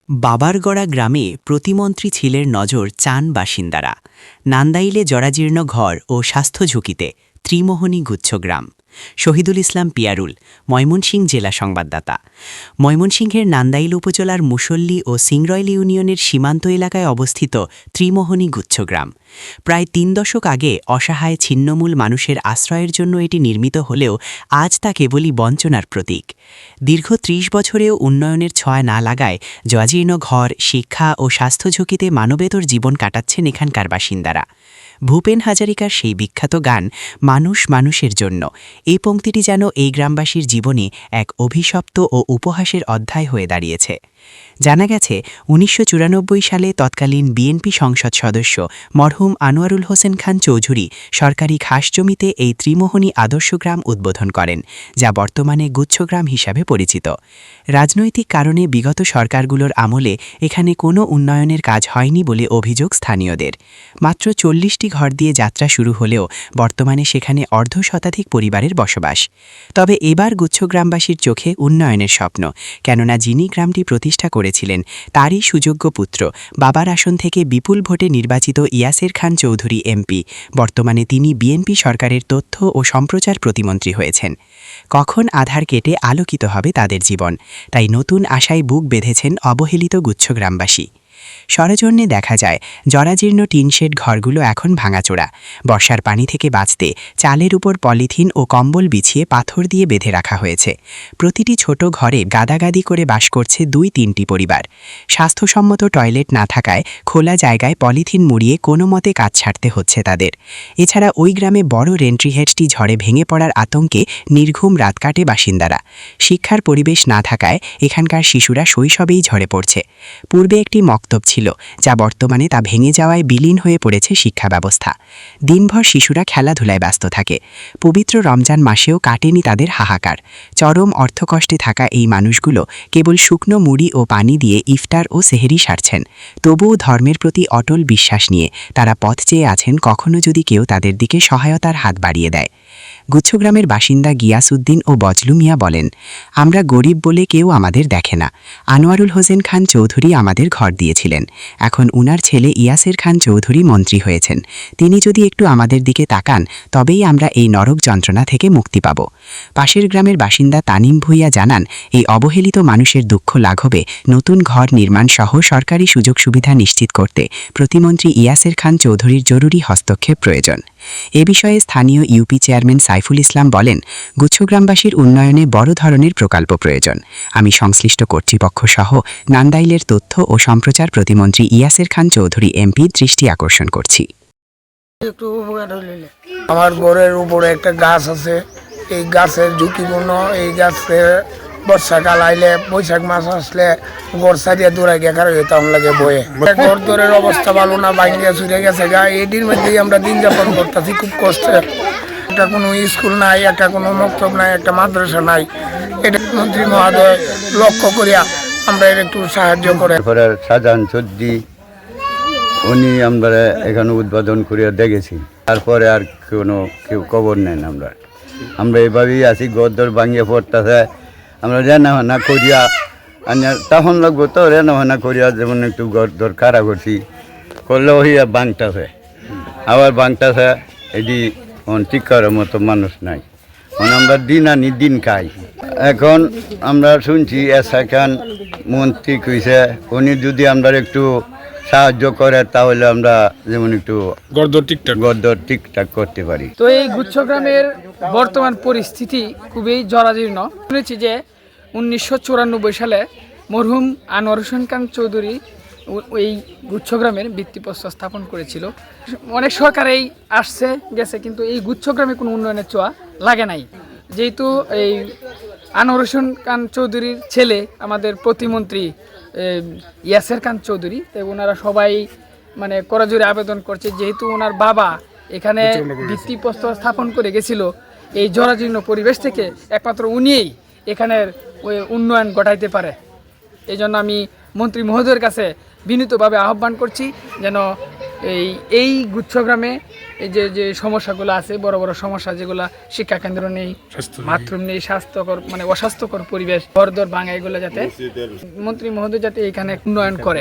বাবারগড়া গ্রামে প্রতিমন্ত্রী ছিলের নজর চান বাসিন্দারা। নান্দাইলে জরাজীর্ণ ঘর ও স্বাস্থ্য ঝুঁকিতে ত্রিমোহনী গুচ্ছগ্রাম। শহীদুল ইসলাম পিয়ারুল, ময়মনসিংহ জেলা সংবাদদাতা। ময়মনসিংহের নান্দাইল উপজেলার মুসল্লি ও সিংরইল ইউনিয়নের সীমান্ত এলাকায় অবস্থিত ত্রিমোহনী গুচ্ছগ্রাম। প্রায় ৩ দশক আগে অসহায় ছিন্নমূল মানুষের আশ্রয়ের জন্য এটি নির্মিত হলেও আজ তা কেবলই বঞ্চনার প্রতীক। দীর্ঘ ৩০ বছরেও উন্নয়নের ছোঁয়া না লাগায় জরাজীর্ণ ঘর, শিক্ষা ও স্বাস্থ্য ঝুঁকিতে মানবেতর জীবন কাটাচ্ছেন এখানকার বাসিন্দারা। ভূপেন হাজারিকার সেই বিখ্যাত গান মানুষ মানুষের জন্য, এই পংক্তিটি যেন এই গ্রামবাসীর জীবনে এক অভিশপ্ত ও উপহাসের অধ্যায় হয়ে দাঁড়িয়েছে। জানা গেছে ১৯৯৪ সালে তৎকালীন বিএনপি সংসদ সদস্য মরহুম আনোয়ারুল হোসেন খান চৌধুরী সরকারি খাস জমিতে এই ত্রিমোহনী আদর্শ গ্রাম উদ্বোধন করেন, যা বর্তমানে গুচ্ছগ্রাম হিসাবে পরিচিত। রাজনৈতিক কারণে বিগত সরকারগুলোর আমলে এখানে কোনো উন্নয়নের কাজ হয়নি বলে অভিযোগ স্থানীয়দের। মাত্র ৪০টি ঘর দিয়ে যাত্রা শুরু হলেও বর্তমানে সেখানে অর্ধশতাধিক পরিবারের বসবাস। তবে এবার গুচ্ছগ্রামবাসীর চোখে উন্নয়নের স্বপ্ন, কেননা যিনি গ্রামটি প্রতিষ্ঠা করেছিলেন তারই সুযোগ্য পুত্র, বাবার আসন থেকে বিপুল ভোটে নির্বাচিত ইয়াসের খান চৌধুরী এমপি। বর্তমানে তিনি বিএনপি সরকারের তথ্য ও সম্প্রচার প্রতিমন্ত্রী হয়েছেন। কখন আধার কেটে আলোকিত হবে তাদের জীবন, তাই নতুন আশায় বুক বেঁধেছেন অবহেলিত গুচ্ছগ্রামবাসী। সরেজমিনে দেখা যায় জরাজীর্ণ টিনশেড ঘরগুলো এখন ভাঙাচোরা। বর্ষার পানি থেকে বাঁচতে চালের উপর পলিথিন ও কম্বল বিছিয়ে পাথর দিয়ে বেঁধে রাখা হয়েছে। প্রতিটি ছোট ঘরে গাদাগাদি করে বাস করছে ২-৩টি পরিবার। স্বাস্থ্যসম্মত টয়লেট না থাকায় খোলা জায়গায় পলিথিন মুড়িয়ে কোনো মতে কাজ ছাড়তে হচ্ছে তাদের। এছাড়া ওই গ্রামে বড় রেন্ট্রিহেডটি ঝড়ে ভেঙে পড়ার আতঙ্কে নির্ঘুম রাত কাটে বাসিন্দারা। শিক্ষার পরিবেশ না থাকায় এখানকার শিশুরা শৈশবেই ঝরে পড়ছে। পূর্বে একটি মক্তব ছিল, যা বর্তমানে তা ভেঙে যাওয়ায় বিলীন হয়ে পড়েছে শিক্ষা ব্যবস্থা। দিনভর শিশুরা খেলাধুলায় ব্যস্ত থাকে। পবিত্র রমজান মাসেও কাটেনি তাদের হাহাকার। চরম অর্থকষ্টে থাকা এই মানুষগুলো কেবল শুকনো মুড়ি ও পানি দিয়ে ইফতার ও সেহরি সারছেন। তবুও ধর্মের প্রতি অটল বিশ্বাস নিয়ে তারা পথ চেয়ে আছেন কখনো যদি কেউ তাদের দিকে সহায়তার হাত বাড়িয়ে দেয়। গুচ্ছগ্রামের বাসিন্দা গিয়াসউদ্দিন ও বজলু মিয়া বলেন, আমরা গরিব বলে কেউ আমাদের দেখে না। আনোয়ারুল হোসেন খান চৌধুরী আমাদের ঘর দিয়েছিলেন। এখন উনার ছেলে ইয়াসের খান চৌধুরী মন্ত্রী হয়েছেন। তিনি যদি একটু আমাদের দিকে তাকান, তবেই আমরা এই নরক যন্ত্রণা থেকে মুক্তি পাব। পাশের গ্রামের বাসিন্দা তানিম ভুইয়া জানান, এই অবহেলিত মানুষের দুঃখ লাঘবে নতুন ঘর নির্মাণ সহ সরকারি সুযোগ সুবিধা নিশ্চিত করতে প্রতিমন্ত্রী ইয়াসের খান চৌধুরীর জরুরি হস্তক্ষেপ প্রয়োজন। এ বিষয়ে স্থানীয় ইউপি চেয়ারম্যান সাইফুল ইসলাম বলেন, গুচ্ছগ্রামবাসীর উন্নয়নে বড় ধরনের প্রকল্প প্রয়োজন। আমি সংশ্লিষ্ট কর্তৃপক্ষ সহ নান্দাইলের তথ্য ও সম্প্রচার প্রতিমন্ত্রী ইয়াসের খান চৌধুরী এমপি দৃষ্টি আকর্ষণ করছি। আমার ঘরের উপরে একটা গাছ আছে, এই গাছের ঝুঁকিপূর্ণ। এই গাছে বর্ষাকাল আইলে, বৈশাখ মাস আসলে ঘর সারিয়ে দূরাই গেকার হইতাম লাগে বয়ে। ঘর দরের অবস্থা ভালো না, বাইরে ছুটে গেছে গা। এটির মধ্যেই আমরা দিন যাপন করতেছি খুব কষ্টে। একটা কোনো স্কুল নাই, একটা কোনো মক্তব নাই, একটা মাদ্রাসা নাই। এটা মন্ত্রী মহোদয় লক্ষ্য করিয়া আমরা এর একটু সাহায্য করে। শাহজাহান চৌধুরী উনি আমরা এখানে উদ্বোধন করিয়া দেখেছি। তারপরে আর কেউ খবর নেন। আমরা এভাবেই আছি, গদ্দর ভাঙিয়ে পড়তেছে। আমরা রেনা করিয়া তখন লাগবো তো রেনা করিয়া, যেমন একটু গদ্দর কারা করছি করলে ওই বাংটাছে, আবার বাংটাছে। এটি ঠিক করার মতো মানুষ নাই। আমরা দিন আনি দিন খাই। এখন আমরা শুনছি এসা খান মন্ত্রী কইছে, উনি যদি আমরা একটু সাহায্য করে তাহলে আমরা যেমন একটু গদ্দর ঠিকঠাক করতে পারি। তো এই গুচ্ছগ্রামের বর্তমান পরিস্থিতি খুবই জরাজীর্ণ। শুনেছি যে ১৯৯৪ সালে মরহুম আনোয়ার হোসেন খান চৌধুরী এই গুচ্ছগ্রামের ভিত্তিপ্রস্তর স্থাপন করেছিল। অনেক সরকারেই আসছে গেছে, কিন্তু এই গুচ্ছগ্রামে কোনো উন্নয়নের ছোঁয়া লাগে নাই। যেহেতু এই আনোয়ার হোসেন খান চৌধুরীর ছেলে আমাদের প্রতিমন্ত্রী ইয়াসের খান চৌধুরী, তাই ওনারা সবাই মানে করজোরে আবেদন করছে, যেহেতু ওনার বাবা এখানে ভিত্তিপ্রস্তর স্থাপন করে গেছিল এই জরাজীর্ণ পরিবেশ থেকে, একমাত্র উনিই এখানের উন্নয়ন ঘটাইতে পারে। এই জন্য আমি মন্ত্রী মহোদয়ের কাছে বিনীতভাবে আহ্বান করছি যেন এই গুচ্ছগ্রামে এই যে সমস্যাগুলো আছে, বড় বড় সমস্যা যেগুলো, শিক্ষাকেন্দ্র নেই, বাথরুম নেই, স্বাস্থ্যকর মানে অস্বাস্থ্যকর পরিবেশ, ঘরদোর ভাঙা, এগুলো যাতে মন্ত্রী মহোদয় যাতে এখানে উন্নয়ন করে।